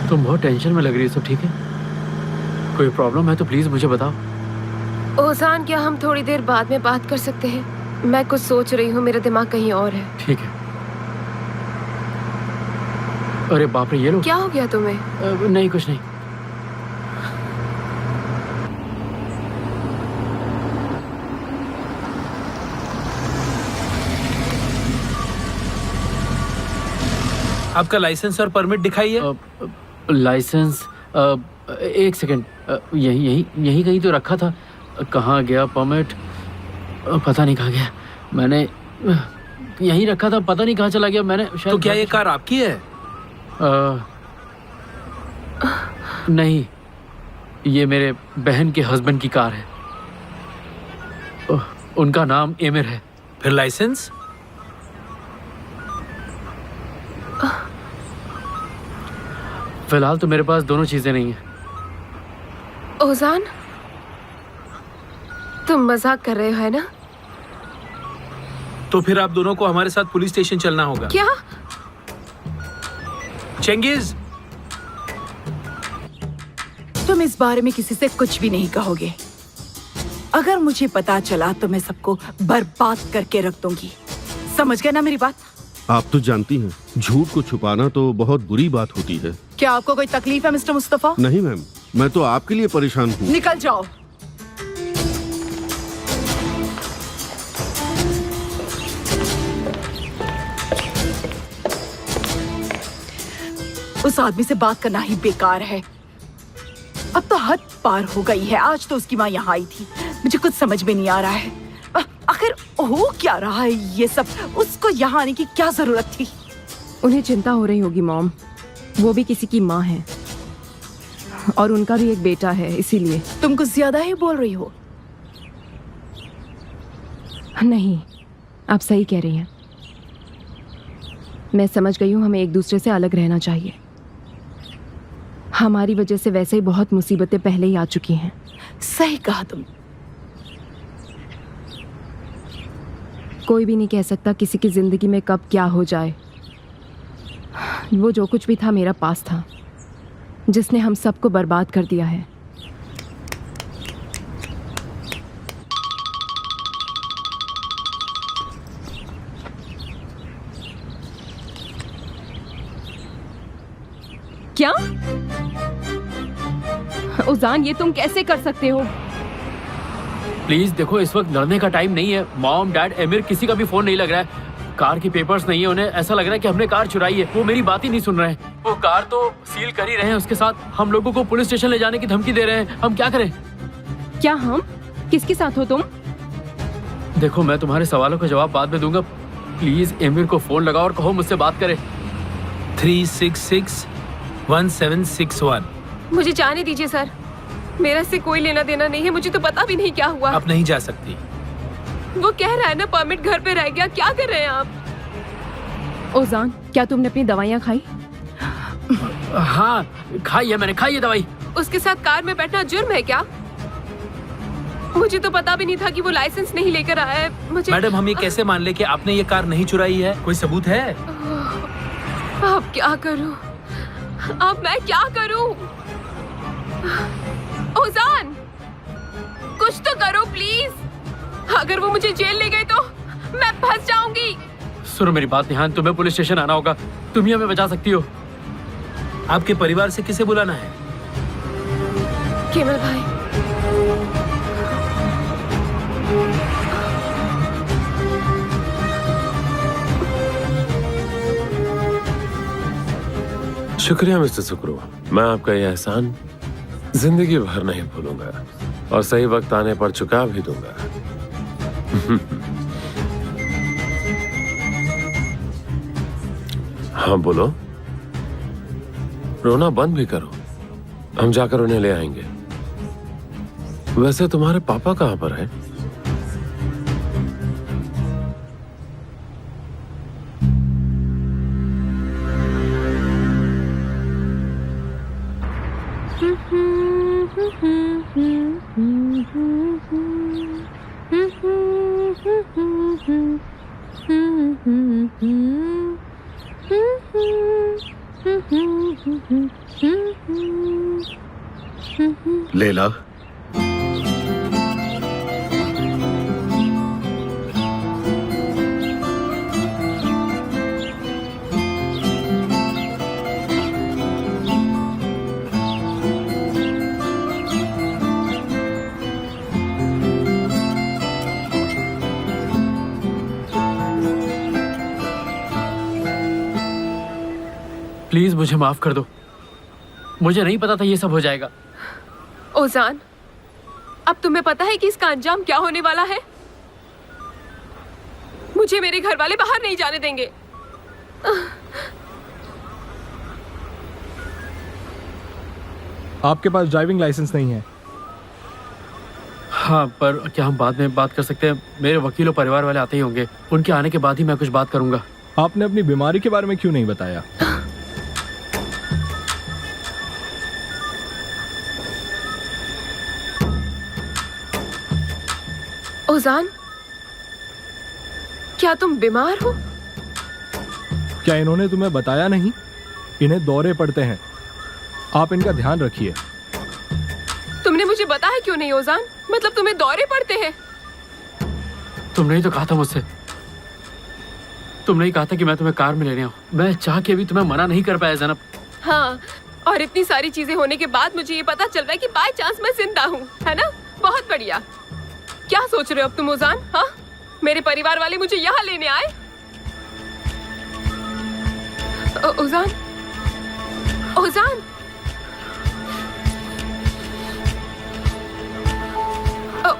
तुम बहुत टेंशन में लग रही हो। सब ठीक है? कोई प्रॉब्लम है तो प्लीज मुझे बताओ। ओजान, क्या हम थोड़ी देर बाद में बात कर सकते हैं? मैं कुछ सोच रही हूँ, मेरा दिमाग कहीं और है। ठीक है। अरे बाप रे, ये लो। क्या हो गया तुम्हें? नहीं, कुछ नहीं। आपका लाइसेंस और परमिट दिखाइए। लाइसेंस? एक सेकंड, यही कहीं तो रखा था। कहाँ गया परमिट? पता नहीं कहाँ गया। मैंने यहीं रखा था, पता नहीं कहाँ चला गया। मैंने शायद। तो क्या ये कार आपकी है? नहीं, ये मेरे बहन के हस्बैंड की कार है। उनका नाम एमिर है। फिर लाइसेंस? फिलहाल तो मेरे पास दोनों चीजें नहीं है। ओजान, तुम मजाक कर रहे हो, है ना? तो फिर आप दोनों को हमारे साथ पुलिस स्टेशन चलना होगा। क्या? चेंगिज, तुम इस बारे में किसी से कुछ भी नहीं कहोगे। अगर मुझे पता चला तो मैं सबको बर्बाद करके रख दूंगी। समझ गए ना मेरी बात? आप तो जानती हैं, झूठ को छुपाना तो बहुत बुरी बात होती है। क्या आपको कोई तकलीफ है मिस्टर मुस्तफा? नहीं मैम, मैं तो आपके लिए परेशान हूँ। निकल जाओ। उस आदमी से बात करना ही बेकार है। अब तो हद पार हो गई है। आज तो उसकी माँ यहाँ आई थी, मुझे कुछ समझ में नहीं आ रहा है। आखिर हो क्या रहा है ये सब? उसको यहाँ आने की क्या जरूरत थी? उन्हें चिंता हो रही होगी मॉम, वो भी किसी की माँ है और उनका भी एक बेटा है, इसीलिए। तुम कुछ ज्यादा ही बोल रही हो। नहीं, आप सही कह रही हैं। मैं समझ गई हूँ, हमें एक दूसरे से अलग रहना चाहिए। हमारी वजह से वैसे ही बहुत मुसीबतें पहले ही आ चुकी हैं। सही कहा तुम। कोई भी नहीं कह सकता किसी की जिंदगी में कब क्या हो जाए। वो जो कुछ भी था मेरा पास था, जिसने हम सबको बर्बाद कर दिया है। क्या उजान, ये तुम कैसे कर सकते हो? प्लीज देखो, इस वक्त लड़ने का टाइम नहीं है। मॉम, डैड, एमिर, किसी का भी फोन नहीं लग रहा है। कार की पेपर्स नहीं है, उन्हें ऐसा लग रहा है कि हमने कार चुराई है। वो मेरी बात ही नहीं सुन रहे हैं। वो कार तो सील कर ही रहे हैं, उसके साथ हम लोगों को पुलिस स्टेशन ले जाने की धमकी दे रहे हैं। हम क्या करें? क्या हम? किसके साथ हो तुम? देखो, मैं तुम्हारे सवालों का जवाब बाद में दूंगा। प्लीज एमिर को फोन लगाओ और कहो मुझसे बात करे। 3661761। मुझे जाने दीजिए सर, मेरा इससे कोई लेना देना नहीं है। मुझे तो पता भी नहीं क्या हुआ। आप नहीं जा सकती। वो कह रहा है ना परमिट घर पे रह गया। क्या कर रहे हैं आप? ओजान, क्या तुमने अपनी दवाइयाँ खाई? हाँ खाई है मैंने, खाई है दवाई। उसके साथ कार में बैठना जुर्म है क्या? मुझे तो पता भी नहीं था कि वो लाइसेंस नहीं लेकर आया है। मुझे मैडम, हम ये कैसे मान ले कि आपने ये कार नहीं चुराई है? कोई सबूत है? अब क्या करूं? अब मैं क्या करूं? ओजान, कुछ तो करो प्लीज। अगर वो मुझे जेल ले गए तो मैं फंस जाऊंगी। सुनो मेरी बात निहान, तुम्हें पुलिस स्टेशन आना होगा। तुम ही हमें बचा सकती हो। आपके परिवार से किसे बुलाना है? केवल भाई। शुक्रिया मिस्टर सुक्रू, मैं आपका यह एहसान जिंदगी भर नहीं भूलूंगा और सही वक्त आने पर चुका भी दूंगा। हाँ बोलो। रोना बंद भी करो, हम जाकर उन्हें ले आएंगे। वैसे तुम्हारे पापा कहाँ पर हैं? लेला, प्लीज मुझे माफ कर दो। मुझे नहीं पता था ये सब हो जाएगा। ओजान, अब तुम्हें पता है कि इसका अंजाम क्या होने वाला है? मुझे मेरे घर वाले बाहर नहीं जाने देंगे। आपके पास ड्राइविंग लाइसेंस नहीं है। हाँ, पर क्या हम बाद में बात कर सकते हैं? मेरे वकील और परिवार वाले आते ही होंगे, उनके आने के बाद ही मैं कुछ बात करूंगा। आपने अपनी बीमारी के बारे में क्यों नहीं बताया? ओजान, क्या तुम बीमार हो? क्या इन्होंने तुम्हें बताया नहीं? इन्हें दौरे पड़ते हैं, आप इनका ध्यान रखिए। तुमने तुमने मुझे बताया क्यों नहीं ओजान? मतलब तुम्हें दौरे पड़ते हैं? तुमने ही तो कहा था मुझसे, तुमने ही कहा था कि मैं तुम्हें कार में लेने आऊं। मैं चाह के भी तुम्हें मना नहीं कर पाया ज़ैनब। हाँ, और इतनी सारी चीजें होने के बाद मुझे ये पता चल रहा है कि बाय चांस मैं जिंदा हूँ, है ना? बहुत बढ़िया। क्या सोच रहे हो अब तुम ओजान? हाँ, मेरे परिवार वाले मुझे यहाँ लेने आए? ओजान, ओजान,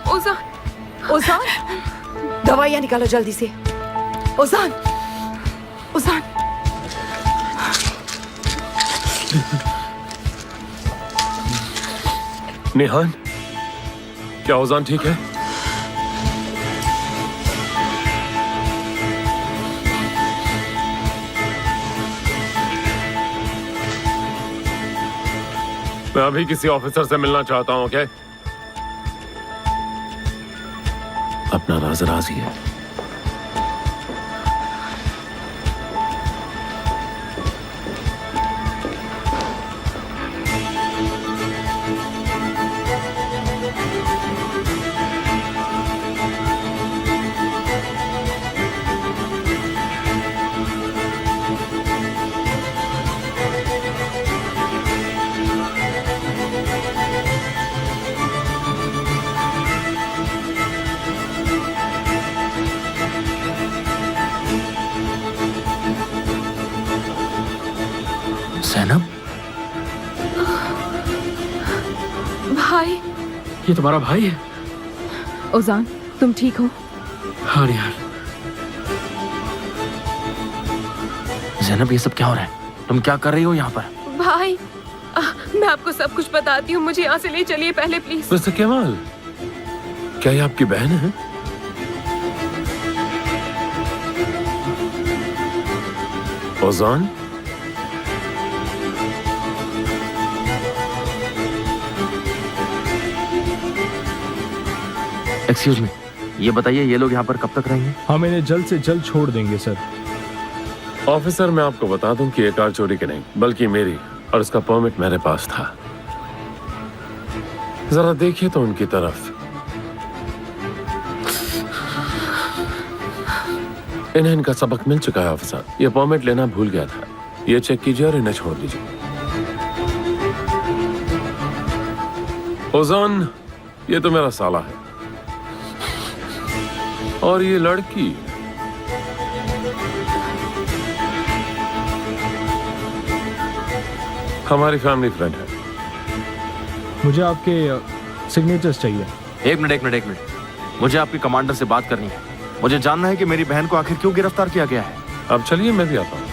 ओजान, ओजान, दवाइयाँ निकालो जल्दी से। ओजान, ओजान। निहान, क्या ओजान ठीक है? मैं अभी किसी ऑफिसर से मिलना चाहता हूं। क्या अपना राज राज ही है। ज़ैनब, भाई, ये तुम्हारा भाई है? ओजान, तुम ठीक हो? हाँ निहाल। ज़ैनब, ये सब क्या हो रहा है? तुम क्या कर रही हो यहाँ पर? भाई, मैं आपको सब कुछ बताती हूँ, मुझे यहाँ से ले चलिए पहले प्लीज। मिस्टर केमाल, क्या ये आपकी बहन है? ओजान, एक्सक्यूज मी, ये बताइए ये लोग यहाँ पर कब तक रहेंगे? हम इन्हें जल्द से जल्द छोड़ देंगे सर। ऑफिसर, मैं आपको बता दूं कि ये कार चोरी की नहीं बल्कि मेरी, और इसका परमिट मेरे पास था। जरा देखिए तो उनकी तरफ। इन्हें इनका सबक मिल चुका है ऑफिसर। ये परमिट लेना भूल गया था। ये चेक कीजिए और इन्हें छोड़ दीजिए। ओजान, ये तो मेरा साला है, और ये लड़की हमारी फैमिली फ्रेंड है। मुझे आपके सिग्नेचर्स चाहिए। एक मिनट। मुझे आपके कमांडर से बात करनी है। मुझे जानना है कि मेरी बहन को आखिर क्यों गिरफ्तार किया गया है। अब चलिए, मैं भी आता हूं।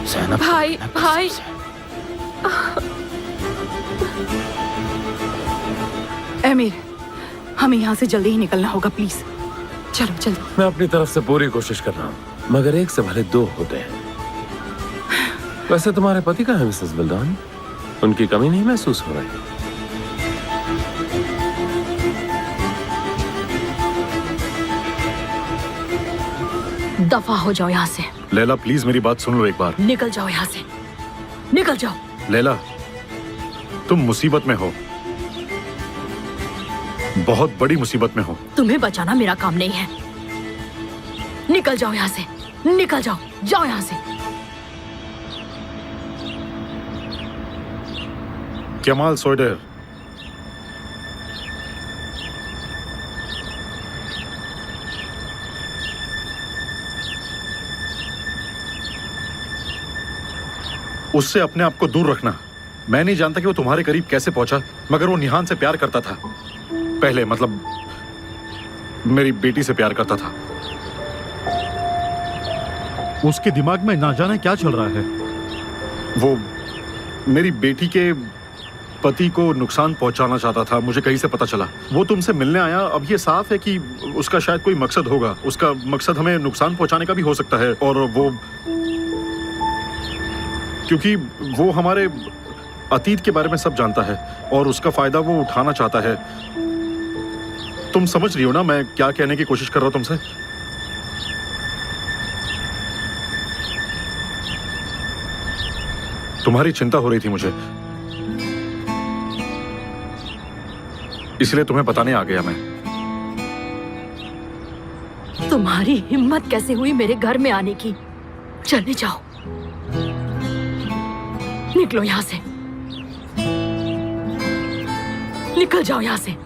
ज़ैनब, भाई, भाई, अमीर, हमें यहाँ से जल्दी ही निकलना होगा, प्लीज। चलो जल्दी। मैं अपनी तरफ से पूरी कोशिश कर रहा हूं, मगर एक से भले दो होते हैं। वैसे तुम्हारे पति का है मिसेस बिल्डान? उनकी कमी नहीं महसूस हो रही? दफा हो जाओ यहाँ से। लैला, प्लीज मेरी बात सुन लो एक बार। निकल जाओ यहाँ से, निकल जाओ। लैला, तुम मुसीबत में हो, बहुत बड़ी मुसीबत में हो। तुम्हें बचाना मेरा काम नहीं है। निकल जाओ यहाँ से, निकल जाओ, जाओ यहाँ से। केमाल सोइडर, उससे अपने आप को दूर रखना। मैं नहीं जानता कि वो तुम्हारे करीब कैसे पहुंचा, मगर वो निहान से प्यार करता था। पहले मतलब मेरी बेटी से प्यार करता था। उसके दिमाग में ना जाने क्या चल रहा है। वो मेरी बेटी के पति को नुकसान पहुंचाना चाहता था, मुझे कहीं से पता चला। वो तुमसे मिलने आया। अब ये साफ है कि उसका शायद कोई मकसद होगा। उसका मकसद हमें नुकसान पहुंचाने का भी हो सकता है, और वो क्योंकि वो हमारे अतीत के बारे में सब जानता है और उसका फायदा वो उठाना चाहता है। तुम समझ रही हो ना मैं क्या कहने की कोशिश कर रहा हूं तुमसे? तुम्हारी चिंता हो रही थी मुझे, इसलिए तुम्हें बताने आ गया मैं। तुम्हारी हिम्मत कैसे हुई मेरे घर में आने की? चले जाओ, निकलो यहाँ से, निकल जाओ यहाँ से।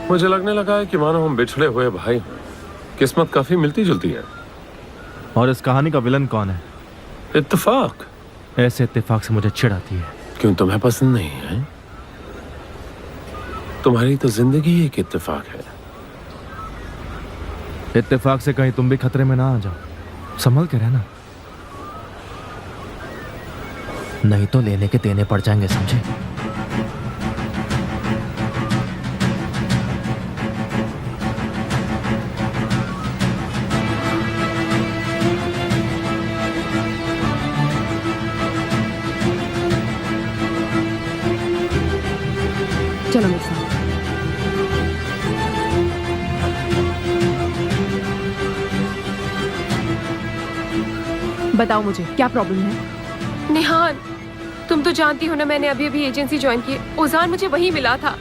मुझे लगने लगा है कि मानो हम बिछड़े हुए भाई हैं। किस्मत काफी मिलती जुलती है। और इस कहानी का विलन कौन है? इत्तेफाक। ऐसे इत्तेफाक से मुझे चिढ़ आती है। क्यों, तुम्हें पसंद नहीं है? तुम्हारी तो जिंदगी ही एक इत्तेफाक है। इत्तेफाक से कहीं तुम भी खतरे में ना आ जाओ, संभल के रहना, नहीं तो लेने के देने पड़ जाएंगे, समझे? चलो मेरे साथ। बताओ मुझे क्या प्रॉब्लम है? निहान, तुम तो जानती हो ना, मैंने अभी अभी एजेंसी ज्वाइन की। ओजान मुझे वही मिला था।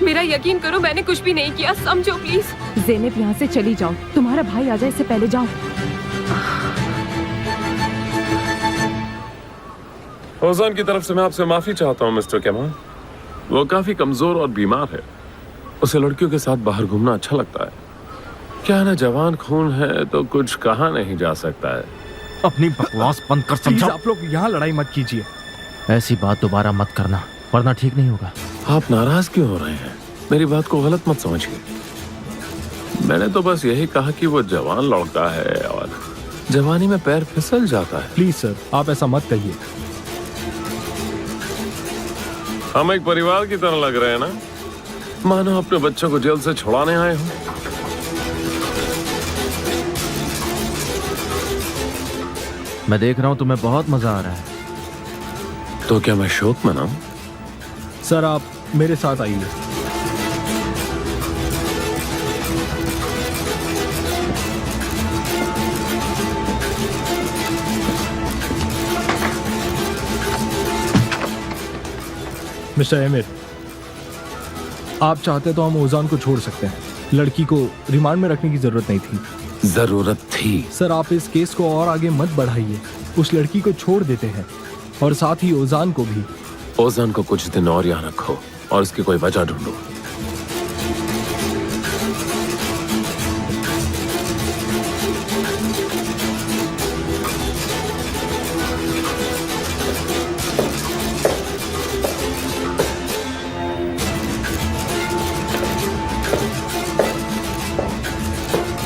मेरा यकीन करो, मैंने कुछ भी नहीं किया, समझो प्लीज। ज़ेनब, यहाँ से चली जाओ, तुम्हारा भाई आ जाए इससे पहले जाओ। ओजान की तरफ से मैं आपसे माफी चाहता हूँ मिस्टर कमाल। वो काफी कमजोर और बीमार है। उसे लड़कियों के साथ बाहर घूमना अच्छा लगता है। क्या ना, जवान खून है तो कुछ कहा नहीं जा सकता है। अपनी बकवास बंद कर, समझा? आप लोग यहाँ लड़ाई मत कीजिए। ऐसी बात दोबारा मत करना, वरना ठीक नहीं होगा। आप नाराज क्यों हो रहे हैं? मेरी बात को गलत मत समझिए। मैंने तो बस यही कहा कि वो जवान लड़का है और जवानी में पैर फिसल जाता है। प्लीज सर, आप ऐसा मत कहिए। हम एक परिवार की तरह लग रहे हैं ना, मानो अपने बच्चों को जेल से छुड़ाने आए हो। मैं देख रहा हूँ तुम्हें बहुत मजा आ रहा है। तो क्या मैं शोक मनाऊं? सर, आप मेरे साथ आइए। मिस्टर एमिर, आप चाहते तो हम ओजान को छोड़ सकते हैं। लड़की को रिमांड में रखने की जरूरत नहीं थी। जरूरत थी। सर, आप इस केस को और आगे मत बढ़ाइए। उस लड़की को छोड़ देते हैं और साथ ही ओजान को भी। ओजान को कुछ दिन और यहाँ रखो और इसकी कोई वजह ढूंढो।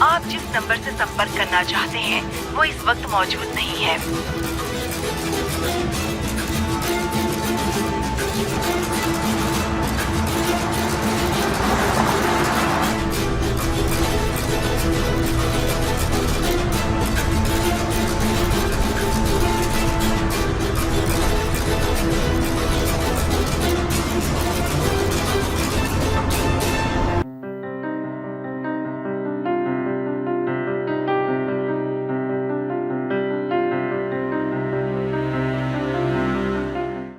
आप जिस नंबर से संपर्क करना चाहते हैं वो इस वक्त मौजूद नहीं है।